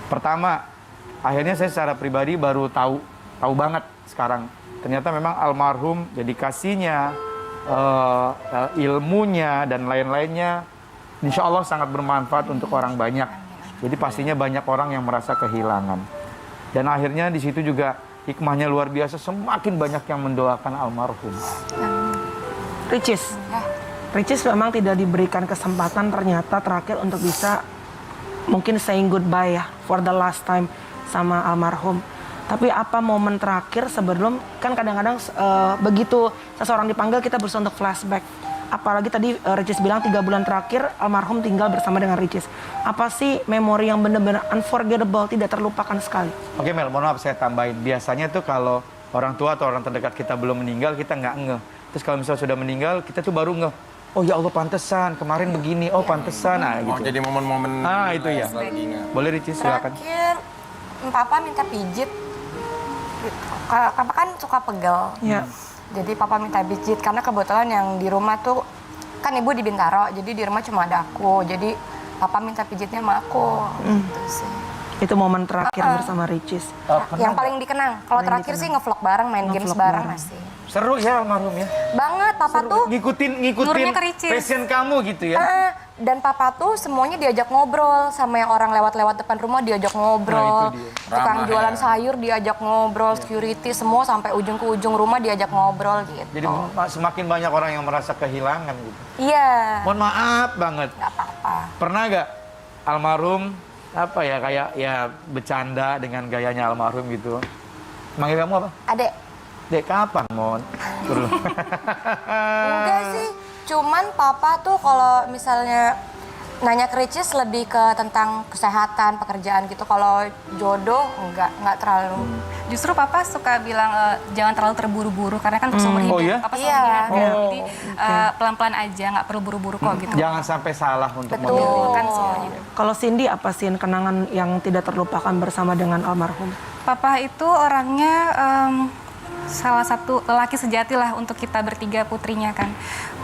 Pertama, akhirnya saya secara pribadi baru tahu banget sekarang. Ternyata memang almarhum dedikasinya, ilmunya dan lain-lainnya, insya Allah sangat bermanfaat untuk orang banyak. Jadi pastinya banyak orang yang merasa kehilangan. Dan akhirnya di situ juga hikmahnya luar biasa, semakin banyak yang mendoakan almarhum. Ricis memang tidak diberikan kesempatan ternyata terakhir untuk bisa mungkin saying goodbye ya, for the last time sama almarhum. Tapi apa momen terakhir sebelum, kan kadang-kadang begitu seseorang dipanggil kita berusaha untuk flashback. Apalagi tadi Ricis bilang 3 bulan terakhir almarhum tinggal bersama dengan Ricis. Apa sih memori yang benar-benar unforgettable, tidak terlupakan sekali? Oke Mel, mohon maaf saya tambahin. Biasanya tuh kalau orang tua atau orang terdekat kita belum meninggal, kita nggak ngeh. Terus kalau misalnya sudah meninggal, kita tuh baru ngeh. Oh ya Allah, pantesan kemarin begini. Oh pantesan, nah gitu. Oh jadi momen-momen. Itu ya. Boleh Ricis, silakan. Terakhir, papa minta pijit. Papa kan suka pegel. Iya. Jadi papa minta pijit karena kebetulan yang di rumah tuh kan ibu di Bintaro, jadi di rumah cuma ada aku. Jadi papa minta pijitnya sama aku. Gitu sih. Itu momen terakhir bersama Ricis. Yang paling dikenang. Kalau terakhir sih ngevlog bareng, main games bareng masih. Seru ya almarhum ya. Banget, papa tuh ngikutin nurunnya ke Ricis. passion kamu gitu ya. Dan papa tuh semuanya diajak ngobrol sama yang orang lewat-lewat depan rumah, diajak ngobrol. Nah, itu dia. Tukang Ramah jualan ya. sayur diajak ngobrol, security semua sampai ujung ke ujung rumah diajak ngobrol gitu. Jadi semakin banyak orang yang merasa kehilangan gitu. Iya. Mohon maaf banget. Gak apa-apa. Pernah gak almarhum apa ya kayak ya bercanda dengan gayanya almarhum gitu? Manggil kamu apa? Adek. Dek kapan, Mon? Enggak sih. Cuman papa tuh kalau misalnya nanya ke Ricis lebih ke tentang kesehatan, pekerjaan gitu. Kalau jodoh enggak terlalu. Justru papa suka bilang jangan terlalu terburu-buru karena kan seumur hidup. Oh iya? Papa Iya. selalu bilang, Oh, jadi pelan-pelan aja, nggak perlu buru-buru kok gitu. Jangan sampai salah untuk Betul. memilih. Kan seumur hidup. Kalau Cindy apa sih kenangan yang tidak terlupakan bersama dengan almarhum? Papa itu orangnya salah satu lelaki sejati lah untuk kita bertiga putrinya kan.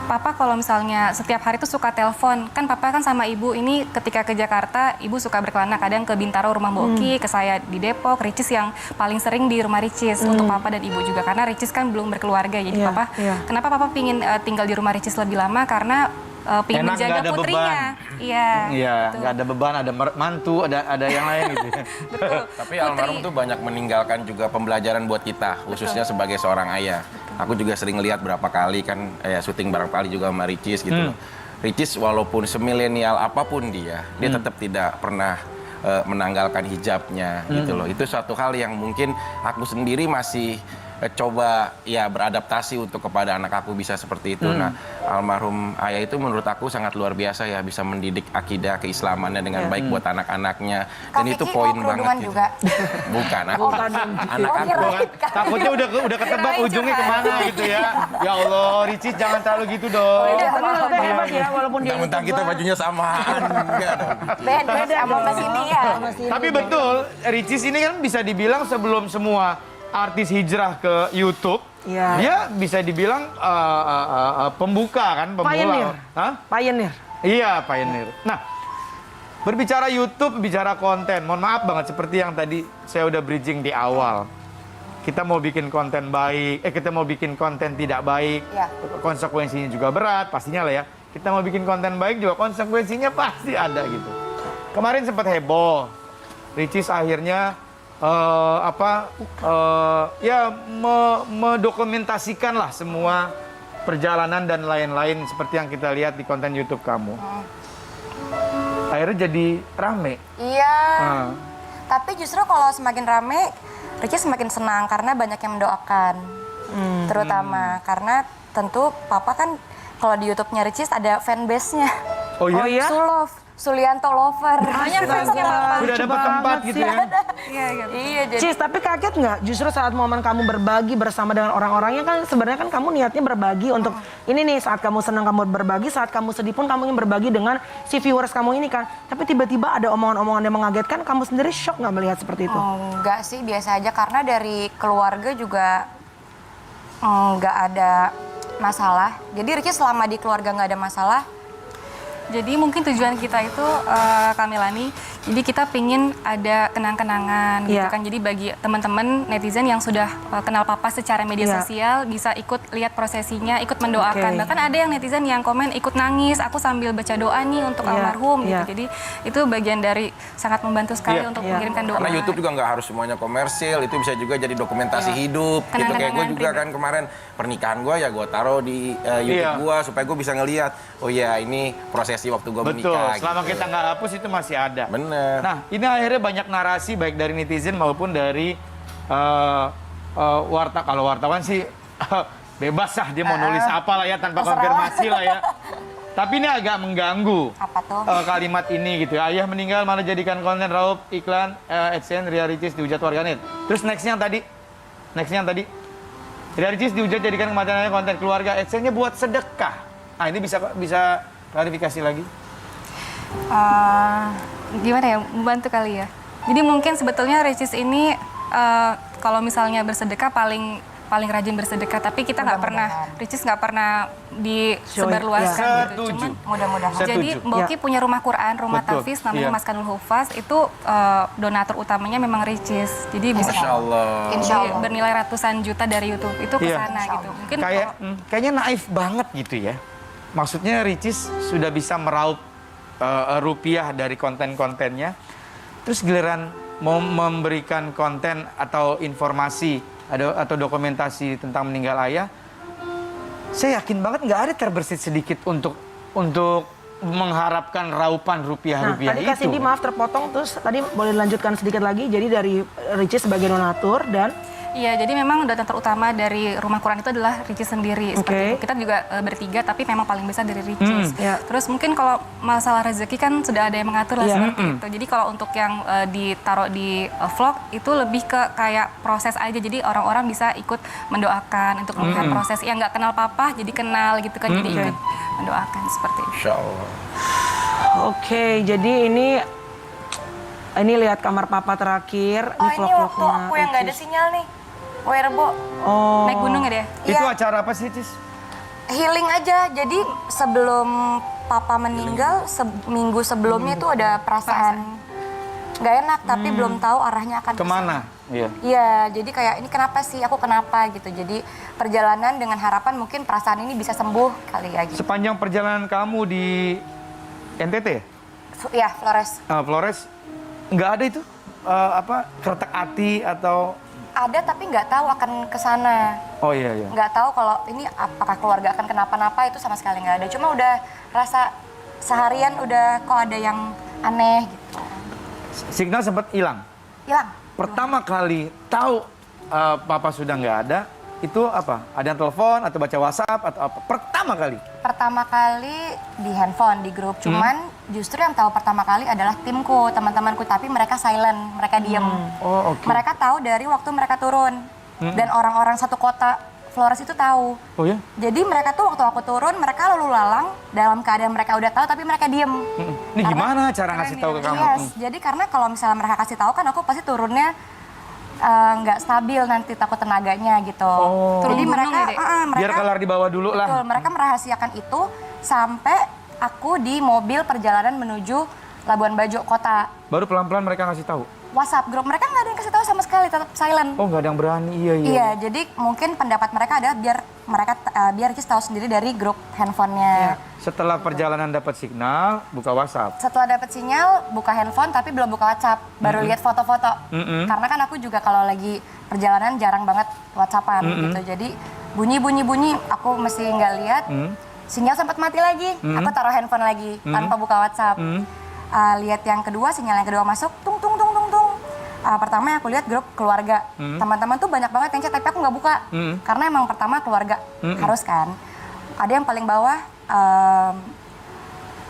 Papa kalau misalnya setiap hari tuh suka telepon, kan papa kan sama ibu ini ketika ke Jakarta, ibu suka berkelana kadang ke Bintaro rumah Mbak Oki, ke saya di Depok, Ricis yang paling sering di rumah Ricis untuk papa dan ibu juga karena Ricis kan belum berkeluarga jadi Iya, papa. iya. Kenapa papa pingin tinggal di rumah Ricis lebih lama karena pingin Enak, menjaga nggak ada putrinya. Iya. Iya, betul. nggak ada beban, ada mantu, ada yang lain gitu. Tapi almarhum tuh banyak meninggalkan juga pembelajaran buat kita, khususnya sebagai seorang ayah. Aku juga sering lihat berapa kali kan syuting bareng kali juga sama Ricis gitu loh. Ricis walaupun semilenial apapun dia tetap tidak pernah menanggalkan hijabnya gitu loh. Itu suatu hal yang mungkin aku sendiri masih coba ya beradaptasi untuk kepada anak aku bisa seperti itu. Nah, almarhum ayah itu menurut aku sangat luar biasa ya, bisa mendidik akidah keislamannya dengan baik buat anak-anaknya. Dan Kak itu Vicky poin mau banget kerudungan gitu. juga? Bukan aku. Anak Oh, aku. kirain, Kak. Takutnya udah ketebak ujungnya kemana gitu ya. Ya Allah, Ricis jangan terlalu gitu dong. Tapi hebat ya, walaupun dia Mentang-mentang kita bajunya samaan. Enggak dong. Beda sama Mas ini ya. Tapi betul, Ricis ini kan bisa dibilang sebelum semua artis hijrah ke YouTube, Iya. dia bisa dibilang pembuka kan, pemula. Pioneer. Hah? Pioneer. Iya, pioneer. Nah, berbicara YouTube, bicara konten, mohon maaf banget seperti yang tadi saya udah bridging di awal. Kita mau bikin konten baik, kita mau bikin konten tidak baik, Ya. konsekuensinya juga berat, pastinya lah ya. Kita mau bikin konten baik juga konsekuensinya pasti ada gitu. Kemarin sempat heboh, Ricis akhirnya mendokumentasikan lah semua perjalanan dan lain-lain seperti yang kita lihat di konten YouTube kamu. Akhirnya jadi rame. Iya. Nah. Tapi justru kalau semakin rame, Ricis semakin senang karena banyak yang mendoakan. Terutama karena tentu papa kan kalau di YouTube-nya Ricis ada fanbase-nya. Oh iya? Oh iya? Sulov, Sulianto Lover. Banyak fansnya papa. Udah dapat tempat gitu ya? Iya, jadi Cis, tapi kaget nggak justru saat momen kamu berbagi bersama dengan orang-orangnya kan sebenarnya kan kamu niatnya berbagi untuk ini nih saat kamu senang kamu berbagi, saat kamu sedih pun kamu ingin berbagi dengan si viewers kamu ini kan. Tapi tiba-tiba ada omongan-omongan yang mengagetkan, kamu sendiri shock nggak melihat seperti itu? enggak sih, biasa aja karena dari keluarga juga enggak ada masalah. Jadi Ricis selama di keluarga nggak ada masalah. Jadi mungkin tujuan kita itu, Kamilani, Jadi kita pingin ada kenang-kenangan gitu Iya. kan. Jadi bagi teman-teman netizen yang sudah kenal Papa secara media Iya. sosial bisa ikut lihat prosesinya, ikut mendoakan. Oke. Bahkan ada yang netizen yang komen ikut nangis, aku sambil baca doa nih untuk Iya, almarhum iya. gitu. Jadi itu bagian dari sangat membantu sekali Iya. untuk Iya. mengirimkan doa. Karena YouTube juga nggak harus semuanya komersil, itu bisa juga jadi dokumentasi hidup. Gitu kayak gue Kenang-kenangan juga kan kemarin pernikahan gue ya gue taruh di YouTube Iya. gue supaya gue bisa ngeliat. Oh ya ini prosesi waktu gue Betul, menikah. selama gitu. kita nggak hapus itu masih ada. Bener. Nah, ini akhirnya banyak narasi baik dari netizen maupun dari kalau wartawan sih bebas lah dia mau nulis apa lah ya tanpa terserah. konfirmasi lah ya. Tapi ini agak mengganggu Apa tuh? kalimat ini gitu. Ayah meninggal malah jadikan konten raup iklan AdSense Ria Ricis dihujat warganet. Terus nextnya yang tadi Ria Ricis dihujat jadikan kematiannya konten keluarga, AdSense-nya buat sedekah. Ah ini bisa klarifikasi lagi? Gimana ya, membantu kali ya. Jadi mungkin sebetulnya Ricis ini kalau misalnya bersedekah paling rajin bersedekah, tapi kita nggak pernah, Ricis nggak pernah disebarluaskan gitu. Setuju. Cuman Mudah-mudahan. Setuju. jadi Mbak Oki punya rumah Quran, rumah Betul, Tafis namanya iya. Mas Kanul Hufaz, itu donatur utamanya memang Ricis. Jadi bisa Masya Allah. Insya jadi Allah. bernilai ratusan juta dari YouTube itu ke Iya. sana gitu. Mungkin Kayaknya naif banget gitu ya. Maksudnya Ricis sudah bisa meraup rupiah dari konten-kontennya. Terus giliran mau memberikan konten atau informasi atau dokumentasi tentang meninggal ayah, saya yakin banget nggak ada terbersit sedikit untuk mengharapkan raupan Nah, rupiah-rupiah tadi itu. Kak Cindy maaf terpotong, terus tadi boleh dilanjutkan sedikit lagi. Jadi dari Ricis sebagai donatur dan iya, jadi memang donatur utama dari rumah Quran itu adalah Ricis sendiri. Seperti Oke. itu. Kita juga bertiga, tapi memang paling besar dari Ricis. ya. Terus mungkin kalau masalah rezeki kan sudah ada yang mengatur lah Iya. seperti itu. Jadi kalau untuk yang ditaruh di vlog itu lebih ke kayak proses aja. Jadi orang-orang bisa ikut mendoakan untuk melihat proses yang nggak kenal Papa, jadi kenal gitu kan. Jadi ikut mendoakan seperti itu. Insya Allah. Oke, jadi ini lihat kamar Papa terakhir. Oh ini waktu vlog-vlognya aku yang nggak ada Ricis. sinyal nih. Werbo. Oh. Naik gunung ya dia? Itu Iya. acara apa sih, Cis? Healing aja. Jadi sebelum Papa meninggal, seminggu sebelumnya itu ada perasaan nggak enak, tapi belum tahu arahnya akan Kemana? Iya. Iya, jadi kayak ini kenapa sih, aku kenapa gitu. Jadi perjalanan dengan harapan mungkin perasaan ini bisa sembuh kali ya gitu. Sepanjang perjalanan kamu di NTT ya? Ya, Flores. Flores, nggak ada itu kertak hati atau Ada tapi nggak tahu akan ke sana. oh iya. Nggak tahu kalau ini apakah keluarga akan kenapa-napa, itu sama sekali nggak ada. Cuma udah rasa seharian udah kok ada yang aneh gitu. Signal sempat hilang. Hilang. Pertama kali tahu Papa sudah nggak ada, itu apa? Ada yang telepon atau baca WhatsApp atau apa? Pertama kali. Pertama kali di handphone, di grup. Cuman justru yang tahu pertama kali adalah timku, teman-temanku. Tapi mereka silent, mereka diem. Oh oke. Mereka tahu dari waktu mereka turun. Dan orang-orang satu kota Flores itu tahu. Oh ya? Jadi mereka tuh waktu aku turun, mereka lalu lalang dalam keadaan mereka udah tahu, tapi mereka diem. Ini gimana cara ngasih tahu ke kamu? Yes, jadi karena kalau misalnya mereka kasih tahu kan aku pasti turunnya nggak stabil nanti, takut tenaganya gitu. Oh. Jadi Turun mereka, gunung ya, Dek? Biar kelar di bawah dulu betul, lah. mereka merahasiakan itu sampai aku di mobil perjalanan menuju Labuan Bajo kota. Baru pelan-pelan mereka ngasih tahu. WhatsApp grup mereka nggak ada yang kasih tahu sama sekali, tetap silent. Oh nggak ada yang berani, iya. Iya, jadi mungkin pendapat mereka adalah biar Ricis tahu sendiri dari grup handphonenya. Setelah perjalanan dapat signal, buka WhatsApp. Setelah dapat sinyal, buka handphone tapi belum buka WhatsApp, baru lihat foto-foto. Karena kan aku juga kalau lagi perjalanan jarang banget WhatsAppan gitu. Jadi bunyi, aku mesti nggak lihat. Sinyal sempat mati lagi, aku taruh handphone lagi tanpa buka WhatsApp. Lihat yang kedua, sinyal yang kedua masuk, tung. Pertama yang aku lihat grup keluarga. Teman-teman tuh banyak banget yang chat, tapi aku nggak buka. Karena emang pertama keluarga, harus kan. Ada yang paling bawah,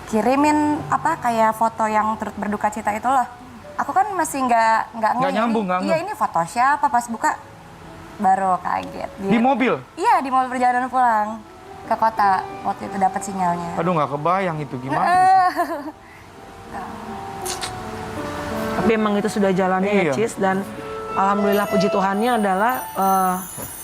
kirimin kayak foto yang turut berduka cita itu loh. Aku kan masih nggak Nggak nyambung, nggak Iya ngeh. ini foto siapa, pas buka baru kaget. Di mobil? Iya di mobil perjalanan pulang ke kota waktu itu dapat sinyalnya. Aduh nggak kebayang itu gimana. Tapi emang itu sudah jalannya ya, Iya. Cis. Dan alhamdulillah puji Tuhannya adalah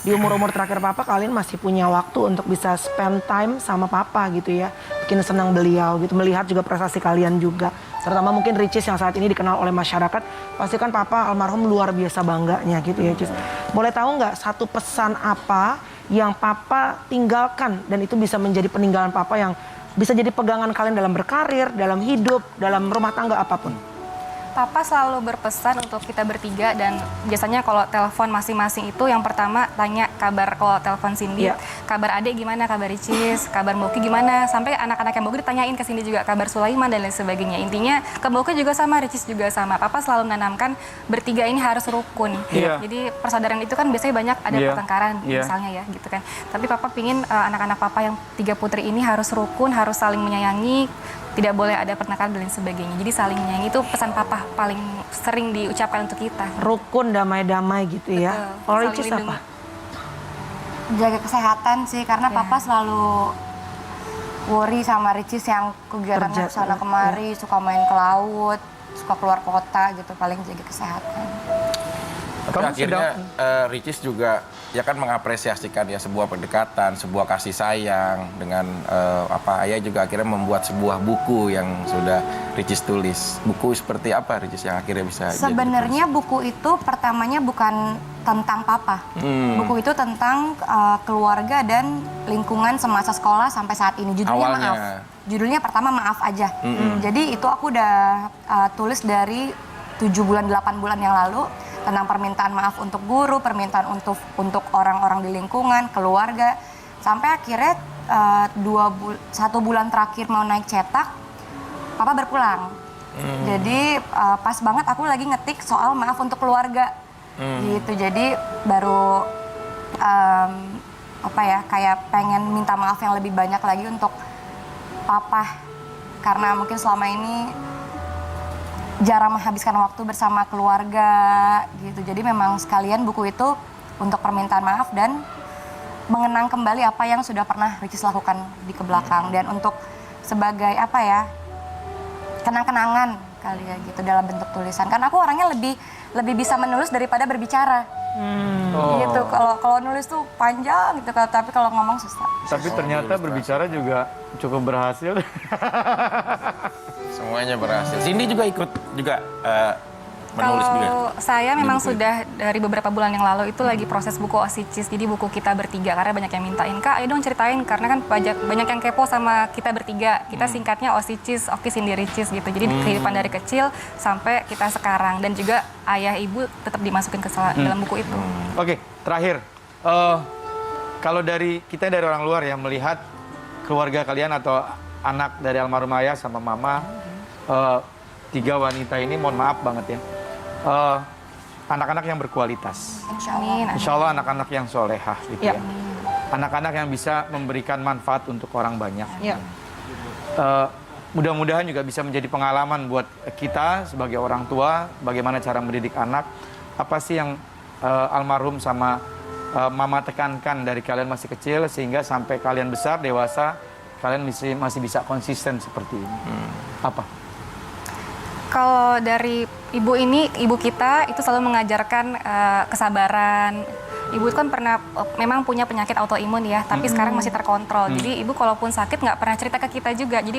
di umur-umur terakhir Papa, kalian masih punya waktu untuk bisa spend time sama Papa gitu ya. Bikin senang beliau gitu. Melihat juga prestasi kalian juga. terutama mungkin Ricis yang saat ini dikenal oleh masyarakat, pasti kan papa almarhum luar biasa bangganya gitu ya Cis. Boleh tahu nggak satu pesan apa yang papa tinggalkan dan itu bisa menjadi peninggalan papa yang bisa jadi pegangan kalian dalam berkarir, dalam hidup, dalam rumah tangga apapun? Papa selalu berpesan untuk kita bertiga dan biasanya kalau telepon masing-masing itu yang pertama tanya kabar, kalau telepon Cindy, Iya. kabar adik gimana, kabar Ricis, kabar Mbok gimana, sampai anak-anak yang Mbok ditanyain ke Cindy juga kabar Sulaiman dan lain sebagainya. Intinya ke Mbok juga sama, Ricis juga sama. Papa selalu menanamkan bertiga ini harus rukun. Iya. Jadi persaudaraan itu kan biasanya banyak ada Iya. pertengkaran Iya. misalnya ya gitu kan. Tapi Papa pingin anak-anak Papa yang 3 putri ini harus rukun, harus saling menyayangi, tidak boleh ada pertengkaran dan lain sebagainya. Jadi saling menyayangi itu pesan Papa paling sering diucapkan untuk kita. Rukun, damai-damai gitu ya. Betul. Kalau Saling Ricis lindungi. apa? Jaga kesehatan sih, karena Ya. papa selalu worry sama Ricis yang kegiatan Kerja, sana kemari, suka main ke laut, suka keluar kota gitu, paling jaga kesehatan. Tapi Kamu akhirnya Ricis juga ya kan mengapresiasikan ya sebuah pendekatan, sebuah kasih sayang dengan ayah juga akhirnya membuat sebuah buku yang sudah Ricis tulis. Buku seperti apa Ricis yang akhirnya bisa jadi Sebenarnya buku itu pertamanya bukan tentang papa. Buku itu tentang keluarga dan lingkungan semasa sekolah sampai saat ini. Judulnya Awalnya. Maaf. Judulnya pertama Maaf aja. Jadi itu aku udah tulis dari 7 bulan 8 bulan yang lalu tentang permintaan maaf untuk guru, permintaan untuk orang-orang di lingkungan, keluarga. Sampai akhirnya 1 bulan terakhir mau naik cetak, papa berpulang. Jadi pas banget aku lagi ngetik soal maaf untuk keluarga. Gitu. Jadi baru kayak pengen minta maaf yang lebih banyak lagi untuk papa. Karena mungkin selama ini jarang menghabiskan waktu bersama keluarga gitu. Jadi memang sekalian buku itu untuk permintaan maaf dan mengenang kembali apa yang sudah pernah Ricis lakukan di kebelakang dan untuk sebagai kenang-kenangan kali ya gitu dalam bentuk tulisan. Karena aku orangnya lebih bisa menulis daripada berbicara. Gitu. Kalau nulis tuh panjang gitu, tapi kalau ngomong susah. Tapi ternyata berbicara juga cukup berhasil. Semuanya berhasil. Cindy juga ikut juga menulis juga. Kalau saya memang buku sudah dari beberapa bulan yang lalu itu lagi proses buku Osicis, jadi buku kita bertiga karena banyak yang mintain, Kak ayo dong ceritain karena kan banyak yang kepo sama kita bertiga. Kita singkatnya Osicis, Oki Cindy Ricis gitu. Jadi kehidupan dari kecil sampai kita sekarang dan juga ayah ibu tetap dimasukin ke dalam buku itu. Oke, terakhir. Kalau kita dari orang luar ya melihat keluarga kalian atau anak dari almarhum ayah sama mama, 3 wanita ini mohon maaf banget ya. Anak-anak yang berkualitas. Insya Allah. Amin. Insya Allah anak-anak yang solehah gitu Ya. ya. Anak-anak yang bisa memberikan manfaat untuk orang banyak. Ya. Mudah-mudahan juga bisa menjadi pengalaman buat kita sebagai orang tua, bagaimana cara mendidik anak. Apa sih yang almarhum sama mama tekankan dari kalian masih kecil sehingga sampai kalian besar, dewasa, kalian masih bisa konsisten seperti ini. Apa? Kalau dari ibu kita itu selalu mengajarkan kesabaran. Ibu itu kan pernah memang punya penyakit autoimun ya, tapi sekarang masih terkontrol. Jadi ibu kalaupun sakit nggak pernah cerita ke kita juga. Jadi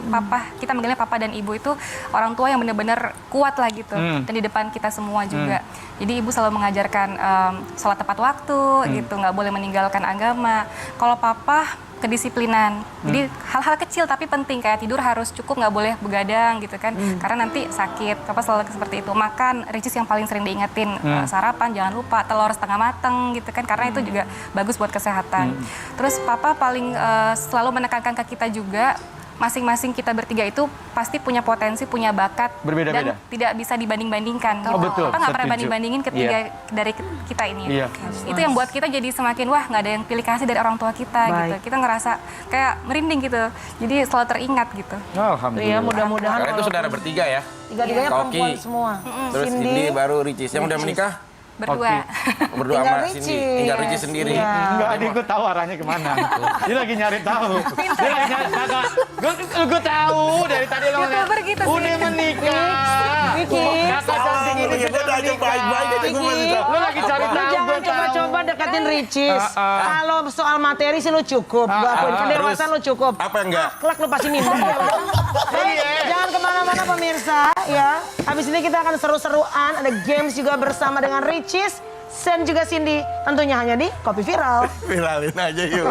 kita manggilnya papa dan ibu itu orang tua yang benar-benar kuat lah gitu. Dan di depan kita semua juga. Jadi ibu selalu mengajarkan sholat tepat waktu gitu, nggak boleh meninggalkan agama. Kalau papa kedisiplinan. Jadi hal-hal kecil tapi penting kayak tidur harus cukup, nggak boleh begadang gitu kan. Karena nanti sakit. Papa selalu seperti itu. Makan Ricis yang paling sering diingetin sarapan jangan lupa telur setengah mateng gitu kan karena itu juga bagus buat kesehatan. Terus papa paling selalu menekankan ke kita juga masing-masing kita bertiga itu pasti punya potensi, punya bakat Berbeda-beda. dan tidak bisa dibanding-bandingkan. Oh, betul, Papa nggak pernah setuju. banding-bandingin ketiga dari kita ini. Iya. Itu yang buat kita jadi semakin wah nggak ada yang pilih kasih dari orang tua kita Baik. gitu. Kita ngerasa kayak merinding gitu. Jadi selalu teringat gitu. Alhamdulillah. Ya mudah-mudahan Karena itu saudara bertiga ya. tiga-tiganya Koki. perempuan semua. Terus Cindy baru Ricis. Yang udah menikah Berdua. berdua Tinggal sama Cindy. Ricis. Tinggal Ricis sendiri. Iya. Enggak, adik gue tahu arahnya kemana. Dia lagi nyari tahu. Dia lagi nyari tahu. Gue tahu dari tadi lo ngeliat. YouTuber gitu sih. Udah menikah. Vicky. Kakak cantik ini Gue sudah udah aja menikah. baik-baik aja gue masih tahu. Lo lagi cari tahu. Jangan gue tahu. coba-coba deketin liatin Ricis. Kalau soal materi sih lu cukup. Gua akuin kedewasaan lu cukup. Apa yang enggak? Akhlak lu pasti minum. Baik, jangan kemana-mana pemirsa ya. Habis ini kita akan seru-seruan. Ada games juga bersama dengan Ricis dan juga Cindy. Tentunya hanya di Kopi Viral. Viralin aja yuk.